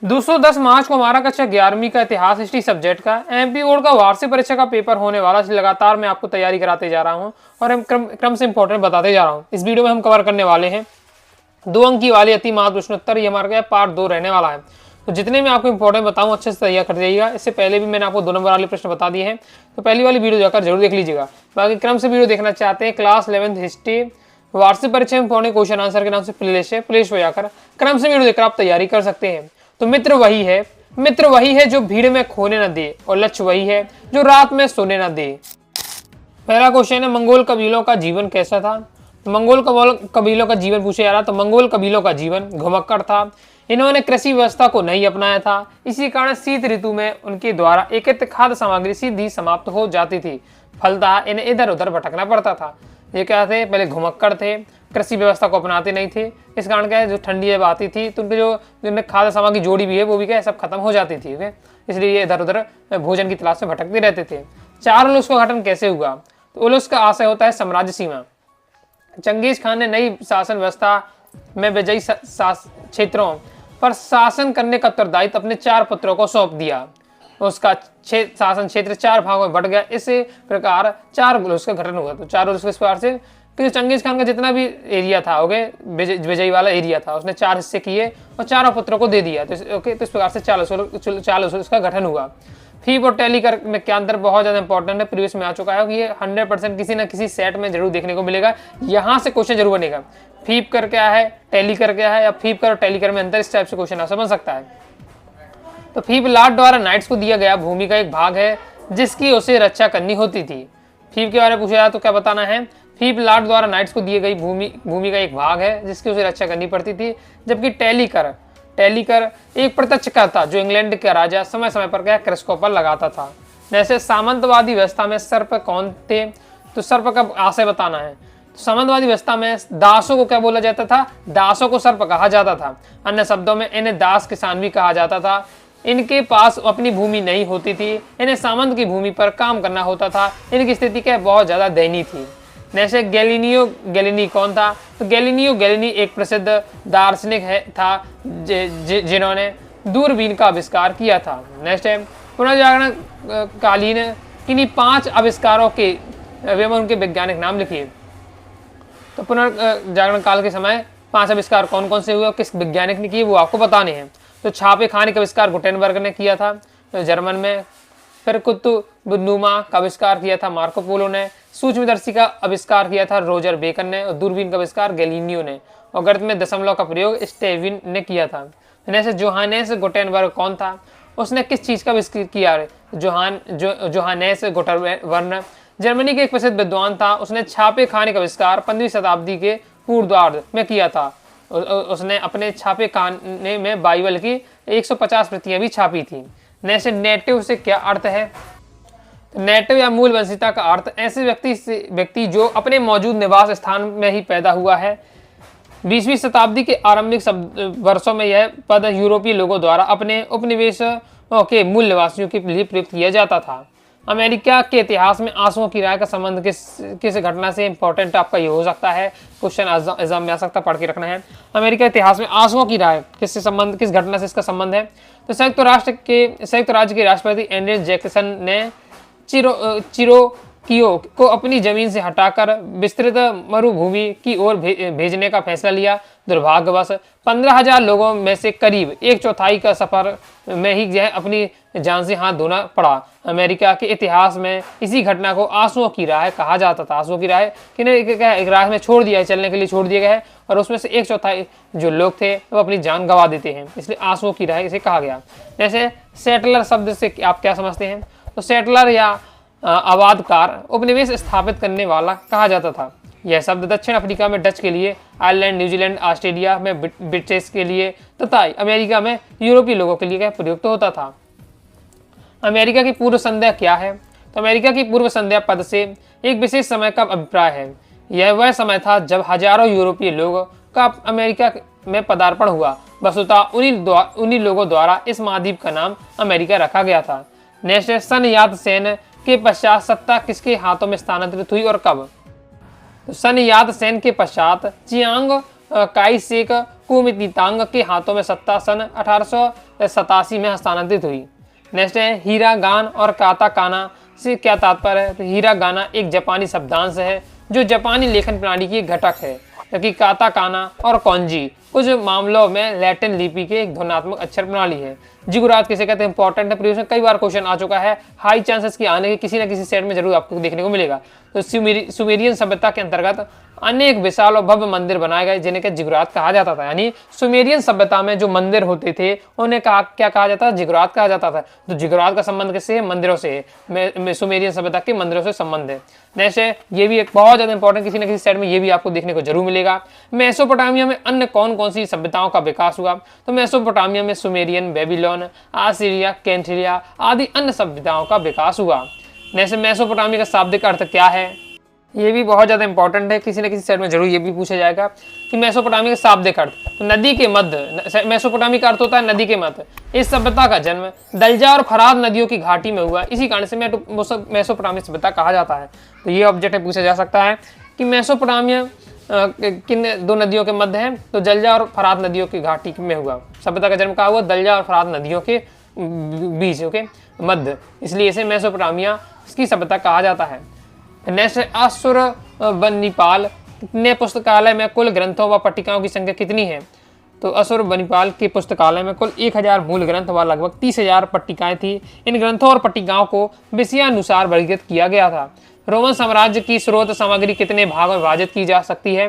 210 मार्च को हमारा कक्षा 11वीं का इतिहास हिस्ट्री सब्जेक्ट का एमपी बोर्ड का वार्षिक परीक्षा का पेपर होने वाला, इसलिए लगातार मैं आपको तैयारी कराते जा रहा हूं और हम क्रम से इंपॉर्टेंट बताते जा रहा हूं। इस वीडियो में हम कवर करने वाले हैं 2 अंक की वाली अति महत्वपूर्ण प्रश्नोत्तर। ये हमारा पार्ट 2 रहने वाला है, तो जितने मैं आपको इंपॉर्टेंट बताऊं अच्छे से तैयार कर जाइएगा। इससे पहले भी मैंने आपको 2 नंबर वाले प्रश्न बता दिए हैं, तो पहली वाली वीडियो जाकर जरूर देख लीजिएगा। बाकी क्रम से वीडियो देखना चाहते हैं क्लास 11th हिस्ट्री वार्षिक परीक्षा में पौने क्वेश्चन आंसर के नाम से प्लेलिस्ट हो जाकर क्रम से वीडियो देखकर आप तैयारी कर सकते हैं। तो मित्र वही है जो भीड़ में खोने न दे, और लक्ष्य वही है जो रात में सोने न दे। पहला क्वेश्चन है, मंगोल कबीलों का जीवन कैसा था? मंगोल कबीलों का जीवन पूछा जा रहा, तो मंगोल कबीलों का जीवन घुमक्कड़ था। इन्होंने कृषि व्यवस्था को नहीं अपनाया था, इसी कारण शीत ऋतु में उनके द्वारा एकत्रित खाद्य सामग्री सीधी समाप्त हो जाती थी, फलतः इन्हें इधर उधर भटकना पड़ता था। ये क्या थे? पहले घुमक्कड़ थे, कृषि व्यवस्था को अपनाते नहीं थे। इस कारण क्या है, जो ठंडी जब आती थी तो उनके जो जिनमें खाद्य सामग्री जोड़ी भी है वो भी क्या है, सब खत्म हो जाती थी। इसलिए ये इधर उधर भोजन की तलाश में भटकते रहते थे। 4 उलूस का गठन कैसे हुआ? तो उलूस का आशय होता है साम्राज्य सीमा। चंगेज खान ने नई शासन व्यवस्था में विजयी क्षेत्रों पर शासन करने का उत्तरदायित्व अपने 4 पुत्रों को सौंप दिया। उसका शासन क्षेत्र 4 भागों में बढ़ गया। इस प्रकार 4 उलूस का गठन हुआ। तो 4 उलूस इस प्रकार से कि चंगेज खान का जितना भी एरिया था, हो गए विजयी वाला एरिया था, उसने 4 हिस्से किए और 4 पुत्रों को दे दिया। तो इस प्रकार से 4 उलूस का गठन हुआ। फीप और टैली कर में क्या अंतर? बहुत ज्यादा इंपॉर्टेंट है, प्रीवियस में आ चुका है कि ये 100% किसी ना किसी सेट में जरूर देखने को मिलेगा। यहाँ से क्वेश्चन जरूर बनेगा। फीप कर क्या है, टैली कर क्या है, या फीप कर और टैली कर में अंतर, इस टाइप से क्वेश्चन आ समझ सकता है। तो फीप लॉर्ड द्वारा नाइट्स को दिया गया भूमि का एक भाग है जिसकी उसे रक्षा करनी होती थी। फीप के बारे में पूछा जाए तो क्या बताना है? फीप लॉर्ड द्वारा नाइट्स को दी गई भूमि का एक भाग है जिसकी उसे रक्षा करनी पड़ती थी। जबकि टैली कर एक प्रत्यक्ष कर था जो इंग्लैंड के राजा समय समय पर क्या कृषकों पर लगाता था। जैसे सामंतवादी व्यवस्था में सर्प कौन थे? तो सर्प का आशय बताना है। तो सामंतवादी व्यवस्था में दासों को क्या बोला जाता था? दासों को सर्प कहा जाता था। अन्य शब्दों में इन्हें दास किसान भी कहा जाता था। इनके पास अपनी भूमि नहीं होती थी, इन्हें सामंत की भूमि पर काम करना होता था। इनकी स्थिति क्या बहुत ज्यादा दयनीय थी। जैसे गैलीनी कौन था? तो गैलीनी एक प्रसिद्ध दार्शनिक था जिन्होंने दूरबीन का आविष्कार किया था। नेक्स्ट है, पुनर्जागरण कालीन किन्हीं 5 आविष्कारों के एवं उनके वैज्ञानिक नाम लिखिए। तो पुनर्जागरण काल के समय 5 आविष्कार कौन कौन से हुए और किस वैज्ञानिक ने किए वो आपको बताने हैं। तो छापे खाने का आविष्कार गुटेनबर्ग ने किया था जर्मन में। फिर कुतुबनुमा का आविष्कार किया था मार्को पोलो ने। सूक्ष्मदर्शी का आविष्कार किया था रोजर बेकन ने। और दूरबीन का आविष्कार गैलीलियो ने। और गणित में दशमलव का प्रयोग स्टेविन ने किया था। जैसे जोहानेस गुटेनबर्ग कौन था? उसने किस चीज का आविष्कार किया? जोहानेस गुटेनबर्ग जर्मनी के एक प्रसिद्ध विद्वान था। उसने छापे खाने का आविष्कार 15वीं शताब्दी के पूर्वार्ध में किया था। उसने अपने छापे खाने में बाइबल की 150 प्रतियां भी छापी थी। नेक्स्ट, नेटिव से क्या अर्थ है? नेटिव या मूल वंशिता का अर्थ ऐसे व्यक्ति जो अपने मौजूद निवास स्थान में ही पैदा हुआ है। 20वीं शताब्दी के आरंभिक वर्षों में यह पद यूरोपीय लोगों द्वारा अपने उपनिवेशों के मूल निवासियों के लिए प्रयुक्त किया जाता था। अमेरिका के इतिहास में आंसुओं की राय का संबंध किस घटना से? इंपॉर्टेंट आपका ये हो सकता है, क्वेश्चन एग्जाम में आ सकता, पढ़ के रखना है। अमेरिका इतिहास में आंसुओं की राय किस घटना से इसका संबंध है? तो संयुक्त राज्य के राष्ट्रपति एंड्रे जैक्सन ने चिरोकियो को अपनी जमीन से हटाकर विस्तृत मरुभूमि की ओर भेजने का फैसला लिया। दुर्भाग्यवश 15,000 लोगों में से करीब 1/4 का सफर में ही यह अपनी जान से हाथ धोना पड़ा। अमेरिका के इतिहास में इसी घटना को आंसुओं की राह कहा जाता था। आंसुओं की राह कि एक राह में छोड़ दिया है, चलने के लिए छोड़ दिया गया है, और उसमें से 1/4 जो लोग थे वो अपनी जान गंवा देते हैं, इसलिए आंसुओं की राह इसे कहा गया। जैसे सेटलर शब्द से आप क्या समझते हैं? तो सेटलर या आबादकार उपनिवेश स्थापित करने वाला कहा जाता था। यह शब्द दक्षिण अफ्रीका में डच के लिए, आयरलैंड, न्यूजीलैंड, ऑस्ट्रेलिया में ब्रिटिश के लिए तथा अमेरिका में यूरोपीय लोगों के लिए प्रयुक्त होता था। अमेरिका की पूर्व संध्या क्या है? तो अमेरिका की पूर्व संध्या पद से एक विशेष समय का अभिप्राय है। यह वह समय था जब हजारों यूरोपीय लोगों का अमेरिका में पदार्पण हुआ। वस्तुतः उन्हीं लोगों द्वारा इस महाद्वीप का नाम अमेरिका रखा गया था। नेक्स्ट, सन यात सेन के पश्चात सत्ता किसके हाथों में स्थानांतरित हुई और कब? तो सन यात सेन के पश्चात चियांग काईसेक कुमितितांग के हाथों में सत्ता सन 1887 में हस्तांतरित हुई। नेक्स्ट है हीरागान और काताकाना से क्या तात्पर्य है। तो हीरागाना एक जापानी शब्दांश है जो जापानी लेखन प्रणाली की एक घटक है, जबकि काताकाना और कॉन्जी कुछ मामलों में लैटिन लिपि के एक ध्वन्यात्मक अक्षर प्रणाली है। जिगुरात किसे कहते हैं, इंपॉर्टेंट है, प्रीवियस में कई बार क्वेश्चन आ चुका है, हाई चांसेस की आने के किसी न किसी सेट में जरूर आपको देखने को मिलेगा। तो सुमेरियन सभ्यता के अंतर्गत अनेक विशाल और भव्य मंदिर बनाए गए जिन्हें के जिगुरात कहा जाता था। यानी सुमेरियन सभ्यता में जो मंदिर होते थे उन्हें क्या कहा जाता था, जिगुरात कहा जाता था। तो जिगुरात का संबंध किससे है, मंदिरों से है, सुमेरियन सभ्यता के मंदिरों से संबंध है। नेक्स्ट है, ये भी एक बहुत ज्यादा इंपॉर्टेंट, किसी न किसी सेट में ये भी आपको देखने को जरूर मिलेगा। मेसोपोटामिया में अन्य कौन कौन सी सभ्यताओं का विकास हुआ। तो मेसोपोटामिया में सुमेरियन, बेबीलोन, आसीरिया, कैंथलिया आदि अन्य सभ्यताओं का विकास हुआ। नेक्स्ट, मेसोपोटामिया का शाब्दिक अर्थ क्या है, ये भी बहुत ज्यादा इंपॉर्टेंट है, किसी न किसी सेट में जरूर ये भी पूछा जाएगा कि मेसोपोटामिया का शाब्दिक अर्थ। तो नदी के मध्य, मेसोपोटामिया का अर्थ होता है नदी के मध्य। इस सभ्यता का जन्म दलजा और फरात नदियों की घाटी में हुआ, इसी कारण से मेसोपोटामिया सभ्यता कहा जाता है। तो ये ऑब्जेक्ट पूछा जा सकता है कि मेसोपोटामिया किन दो नदियों के मध्य है। तो दलजा और फरात नदियों की घाटी में हुआ। सभ्यता का जन्म कहा हुआ दलजा और फरात नदियों के बीच, ओके, मध्य, इसलिए इसे मेसोपोटामिया की सभ्यता कहा जाता है। नेक्स्ट, अशुरबनिपाल ने पुस्तकालय में कुल ग्रंथों व पट्टिकाओं की संख्या कितनी है। तो अशुरबनिपाल के पुस्तकालय में कुल 1000 मूल ग्रंथ व लगभग 30,000 पट्टिकाएं थी। इन ग्रंथों और पट्टिकाओं को विषयानुसार वर्गीकृत किया गया था। रोमन साम्राज्य की स्रोत सामग्री कितने भाग में विभाजित की जा सकती है।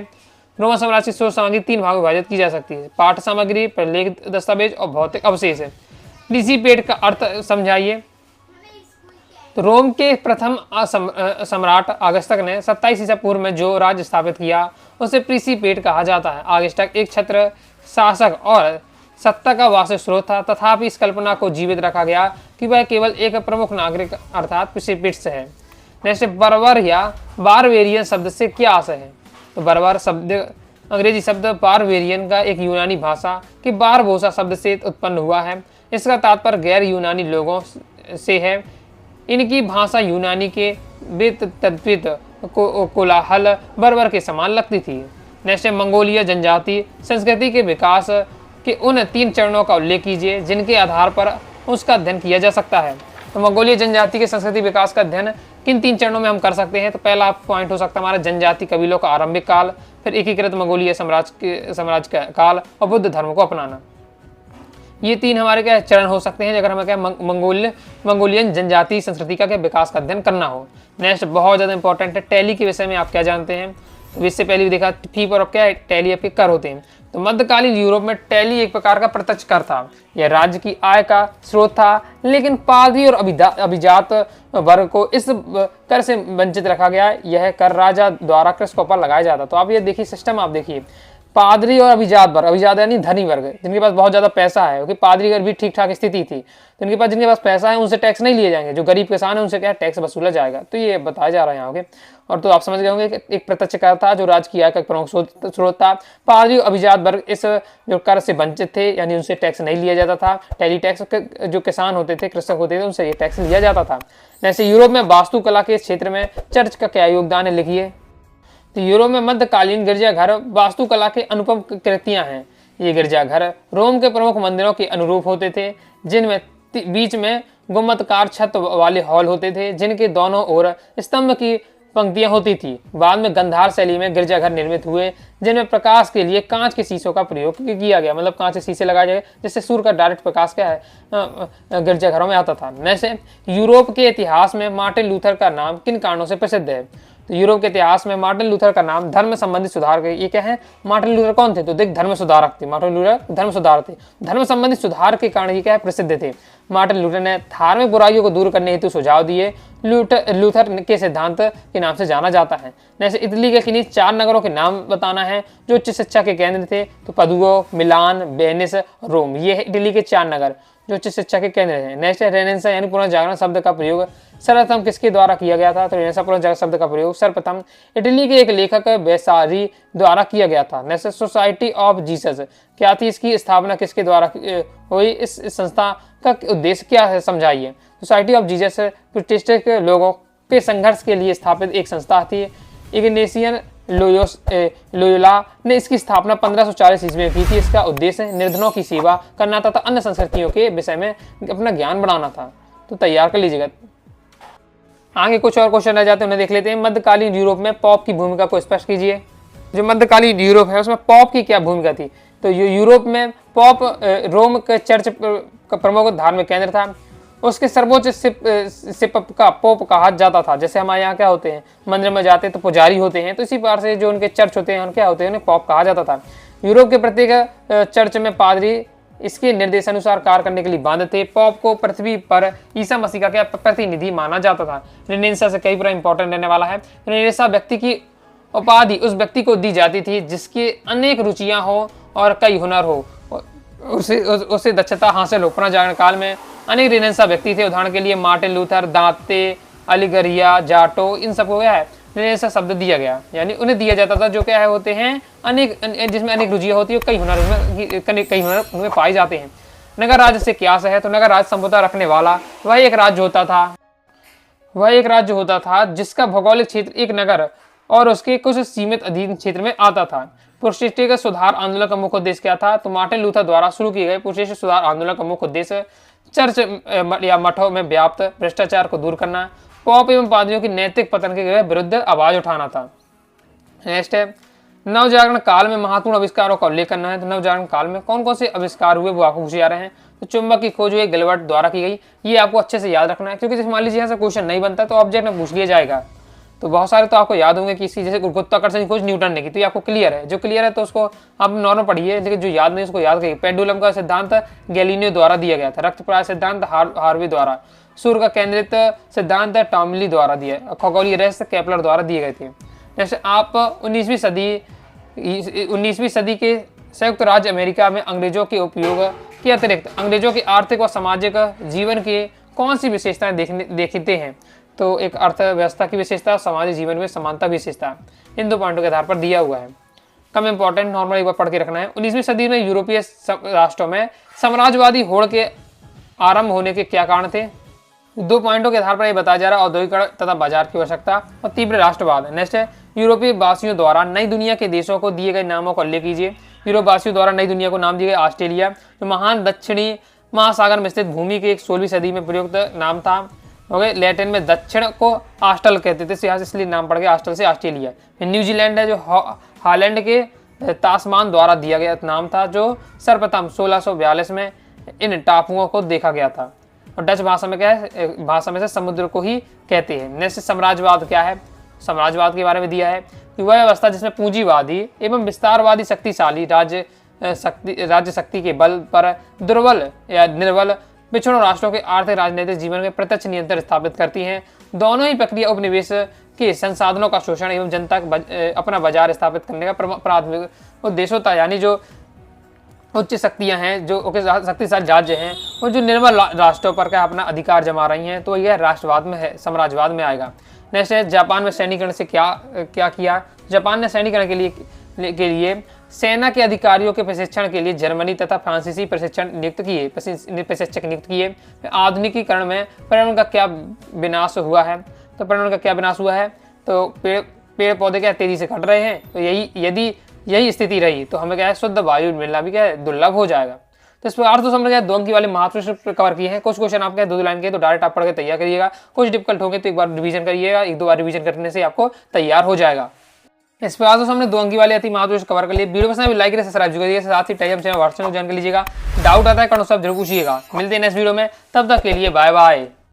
रोमन साम्राज्य की स्रोत सामग्री 3 भाग में विभाजित की जा सकती है, पाठ सामग्री, प्रलेख दस्तावेज और भौतिक अवशेष है। प्रिसीपेट का अर्थ समझाइए। तो रोम के प्रथम सम्राट अगस्टक ने 27 ईसा पूर्व में जो राज्य स्थापित किया उसे प्रिसीपेट कहा जाता है। अगस्टक एक छत्र शासक और सत्ता का वास्तविक स्रोत था, तथापि इस कल्पना को जीवित रखा गया कि वह केवल एक प्रमुख नागरिक अर्थात प्रिसीपेट्स है। नेक्स्ट, बर्बर या बारवेरियन शब्द से क्या आशय है। तो बर्बर शब्द अंग्रेजी शब्द बारवेरियन का एक यूनानी भाषा के बारबोसा शब्द से उत्पन्न हुआ है। इसका तात्पर्य गैर यूनानी लोगों से है। इनकी भाषा यूनानी के तद्वित कोलाहल बर्बर के समान लगती थी। नेक्स्ट, मंगोलिया जनजाति संस्कृति के विकास के उन 3 चरणों का उल्लेख कीजिए जिनके आधार पर उसका अध्ययन किया जा सकता है। तो मंगोलिया जनजाति के संस्कृति विकास का अध्ययन किन 3 चरणों में हम कर सकते हैं। तो पहला पॉइंट हो सकता है हमारा जनजाति कबीलों का आरंभिक काल, फिर एकीकृत मंगोलिया साम्राज्य का काल और बुद्ध धर्म को अपनाना। ये 3 हमारे क्या चरण हो सकते हैं अगर हमें क्या मंगोलियन जनजाति संस्कृति का क्या विकास का अध्ययन करना हो। नेक्स्ट, बहुत ज़्यादा इंपॉर्टेंट है, टैली के विषय में आप क्या जानते हैं। तो इससे पहले भी देखा फी पर क्या टैली आपके कर होते हैं। तो मध्यकालीन यूरोप में टैली एक प्रकार का प्रत्यक्ष कर था। यह राज्य की आय का स्रोत था, लेकिन पादरी और अभिजात वर्ग को इस कर से वंचित रखा गया। यह कर राजा द्वारा कृषकों पर लगाया जाता। तो आप ये देखिए सिस्टम, आप देखिए पादरी और अभिजात वर्ग, अभिजात यानी धनी वर्ग जिनके पास बहुत ज्यादा पैसा है, क्योंकि पादरी अगर भी ठीक ठाक स्थिति थी तो जिनके पास पैसा है उनसे टैक्स नहीं लिए जाएंगे, जो गरीब किसान है उनसे क्या टैक्स वसूला जाएगा। तो ये बताया जा रहा है यहाँ ओके। और तो आप समझ गए होंगे कि एक प्रत्यक्ष कर था जो राज्य की आय का प्रमुख स्रोत था। पादरी अभिजात वर्ग इस जो कर से वंचित थे, यानी उनसे टैक्स नहीं लिया जाता था। टैली टैक्स जो किसान होते थे, कृषक होते थे, उनसे ये टैक्स लिया जाता था। जैसे यूरोप में वास्तुकला के क्षेत्र में चर्च का क्या योगदान है, लिखिए। तो यूरोप में मध्यकालीन गिरजाघर वास्तुकला के अनुपम कृतियां हैं। ये गिरजाघर रोम के प्रमुख मंदिरों के अनुरूप होते थे, जिनमें बीच में गुम्बदकार छत वाले हॉल होते थे, जिनके दोनों ओर स्तंभ की पंक्तियां होती थी। बाद में गंधार शैली में गिरजाघर निर्मित हुए, जिनमें प्रकाश के लिए कांच के शीशों का प्रयोग किया गया, मतलब कांच के शीशे लगाए गए जिससे सूर्य का डायरेक्ट प्रकाश क्या है गिरजाघरों में आता था। जैसे यूरोप के इतिहास में मार्टिन लूथर का नाम किन कारणों से प्रसिद्ध है। तो यूरोप के इतिहास में मार्टिन लूथर का नाम धर्म संबंधी सुधार के, ये क्या है, मार्टिन लूथर कौन थे, तो देख धर्म सुधारक थे। मार्टिन लूथर धर्म सुधारक थे, धर्म संबंधी सुधार के कारण ये क्या है, प्रसिद्ध थे। मार्टिन लूथर ने धार्मिक बुराइयों को दूर करने हेतु सुझाव दिए। लूथर के सिद्धांत के नाम से जाना जाता है। जैसे इटली के किन्हीं 4 नगरों के नाम बताना है जो उच्च शिक्षा के केंद्र थे। तो पदुओ, मिलान, वेनिस, रोम, ये है इटली के 4 नगर जो उच्च शिक्षा के केंद्र हैं। नेक्स्ट है रेनेसां यानी पुनर्जागरण शब्द का प्रयोग सर्वप्रथम किसके द्वारा किया गया था। तो रेनेसां पुनर्जागरण शब्द का प्रयोग सर्वप्रथम इटली के एक लेखक वेसारी द्वारा किया गया था। नेक्स्ट सोसाइटी ऑफ जीसस क्या थी, इसकी स्थापना किसके द्वारा हुई, इस संस्था का उद्देश्य क्या है, समझाइए। सोसाइटी ऑफ जीसस प्रोटेस्टेंट लोगों के संघर्ष के लिए स्थापित एक संस्था थी। इग्नेशियन लोयोला ने इसकी स्थापना 1540 ईस्वी में की थी। इसका उद्देश्य निर्धनों की सेवा करना तथा अन्य संस्कृतियों के विषय में अपना ज्ञान बढ़ाना था। तो तैयार कर लीजिएगा। आगे कुछ और क्वेश्चन रह जाते हैं, उन्हें देख लेते हैं। मध्यकालीन यूरोप में पॉप की भूमिका को स्पष्ट कीजिए। जो मध्यकालीन यूरोप है उसमें पॉप की क्या भूमिका थी? तो यूरोप में पॉप रोम के चर्च का प्रमुख धार्मिक केंद्र था। उसके सर्वोच्च सिप का पोप कहा जाता था। जैसे हमारे यहाँ क्या होते हैं, मंदिर में जाते हैं तो पुजारी होते हैं, तो इसी प्रकार से जो उनके चर्च होते हैं क्या होते हैं, उन्हें पॉप कहा जाता था। यूरोप के प्रत्येक चर्च में पादरी इसके निर्देशानुसार कार्य करने के लिए बांध थे। पॉप को पृथ्वी पर ईसा मसीह का क्या प्रतिनिधि माना जाता था। रेनेसां से कई पूरा इंपॉर्टेंट रहने वाला है। रेनेसां व्यक्ति की उपाधि उस व्यक्ति को दी जाती थी जिसकी अनेक रुचियां हो और कई हुनर हो, उसे दक्षता हासिल हो। पुनर्जागरण काल में अनेक रेनेसां व्यक्ति थे। उदाहरण के लिए मार्टिन लूथर, दांते अलिगरिया, जाटो, इन सबको क्या है रेनेसां शब्द दिया गया, यानी उन्हें दिया जाता था जो क्या है होते हैं अनेक, जिसमें अनेक रुचियां होती है, कई हुनर उनमें पाए जाते हैं। नगर राज्य से क्या है? तो नगर राज्य संपदा रखने वाला वह एक राज्य होता था जिसका भौगोलिक क्षेत्र एक नगर और उसके कुछ सीमित अधीन क्षेत्र में आता था। पुरोटेस्टेंट सुधार आंदोलन का मुख्य उद्देश्य क्या था? तो मार्टिन लूथर द्वारा शुरू किए गए पुरोटेस्टेंट सुधार आंदोलन का मुख्य उद्देश्य चर्च या मठों में व्याप्त भ्रष्टाचार को दूर करना, पॉप एवं पादरियों की नैतिक पतन के विरुद्ध आवाज उठाना था। नेक्स्ट है नवजागरण काल में महत्वपूर्ण आविष्कारों का उल्लेख करना है। तो नवजागरण काल में कौन कौन से आविष्कार हुए वो आपको पूछे जा रहे हैं। तो चुंबक की खोज हुई गिलबर्ट द्वारा की गई, ये आपको अच्छे से याद रखना है, क्योंकि मान लीजिए यहाँ से क्वेश्चन नहीं बनता तो ऑब्जेक्ट में पूछ लिया जाएगा। तो बहुत सारे तो आपको याद होंगे कि इसकी जैसे गुरुत्वाकर्षण की खोज न्यूटन ने की, तो ये आपको क्लियर है। जो क्लियर है तो उसको आप नॉर्मल पढ़िए, लेकिन जो याद नहीं उसको याद करिए। पेंडुलम का सिद्धांत गैलीलियो द्वारा दिया गया था। रक्त प्रवाह सिद्धांत हार्वे द्वारा। सूर्य का केंद्रित सिद्धांत टॉमली द्वारा दिया। खगोलीय रहस्य केपलर द्वारा दिए गए थे। जैसे आप 19वीं सदी के संयुक्त राज्य अमेरिका में अंग्रेजों के उपयोग के अतिरिक्त अंग्रेजों के आर्थिक व सामाजिक जीवन के कौन सी विशेषताएं देखते हैं? तो एक अर्थव्यवस्था की विशेषता, सामाजिक जीवन में समानता विशेषता, इन 2 पॉइंटों के आधार पर दिया हुआ है। कम इंपॉर्टेंट, नॉर्मल एक बार पढ़ के रखना है। 19वीं सदी में यूरोपीय राष्ट्रों में साम्राज्यवादी होड़ के आरंभ होने के क्या कारण थे? 2 पॉइंटों के आधार पर यह बताया जा रहा है, औद्योगिकरण तथा बाजार की आवश्यकता और तीव्र राष्ट्रवाद। नेक्स्ट है यूरोपीय वासियों द्वारा नई दुनिया के देशों को दिए गए नामों का उल्लेख कीजिए। यूरोप वासियों द्वारा नई दुनिया को नाम दिए गए ऑस्ट्रेलिया, जो महान दक्षिणी महासागर में स्थित भूमि के एक 16वीं सदी में प्रयुक्त नाम था। हो गए लैटिन में दक्षिण को ऑस्ट्रल कहते थे, यहाँ से इसलिए नाम पड़ गया ऑस्ट्रल से ऑस्ट्रेलिया। न्यूजीलैंड है जो हॉलैंड के तास्मान द्वारा दिया गया नाम था, जो सर्वप्रथम 1642 में इन टापुओं को देखा गया था। और डच भाषा में क्या है, भाषा में से समुद्र को ही कहते हैं। नेक्स्ट साम्राज्यवाद क्या है? साम्राज्यवाद के बारे में दिया है कि वह व्यवस्था जिसमें पूंजीवादी एवं विस्तारवादी शक्तिशाली राज्य शक्ति के बल पर दुर्बल या निर्बल पिछड़ों राष्ट्रों के आर्थिक राजनीतिक जीवन में प्रत्यक्ष नियंत्रण स्थापित करती हैं। दोनों ही प्रक्रिया उपनिवेश के संसाधनों का शोषण एवं जनता अपना बाजार स्थापित करने का प्राथमिक उद्देश्य होता है। यानी जो उच्च शक्तियां हैं, जो शक्तिशाली राज्य हैं, वो जो निर्बल राष्ट्रों पर क्या अपना अधिकार जमा रही हैं, तो यह राष्ट्रवाद में है, साम्राज्यवाद में आएगा। नेक्स्ट है जापान में सैनिकरण से क्या किया? जापान ने सैनिकरण के लिए सेना के अधिकारियों के प्रशिक्षण के लिए जर्मनी तथा फ्रांसीसी प्रशिक्षक नियुक्त किए। आधुनिकीकरण में पर्यावरण का क्या विनाश हुआ है? तो पर्यावरण का क्या विनाश हुआ है? तो पेड़ पौधे क्या तेजी से कट रहे हैं। तो यदि यही स्थिति रही तो हमें क्या है शुद्ध वायु मिलना भी क्या है दुर्लभ हो जाएगा। तो इस प्रकार तो हमने क्या 2 अंक वाले महत्व कवर किए हैं। कुछ क्वेश्चन आपके 2 लाइन के तो डायरेक्ट आप पढ़ के तैयार करिएगा, कुछ डिफिकल्ट होंगे तो एक बार रिवीजन करिएगा, 1-2 बार रिवीजन करने से आपको तैयार हो जाएगा। इस प्रकार से हमने 2 अंक वाले अति महत्व कवर कर लिए। वीडियो पसंद लाइक करिए, सब्सक्राइब करिए, साथ ही टेलीग्राम चैनल व्हाट्सएप ज्वाइन कर लीजिएगा। डाउट आता है कौन सब जरूर पूछिएगा। मिलते हैं नेक्स्ट वीडियो में, तब तक के लिए बाय बाय।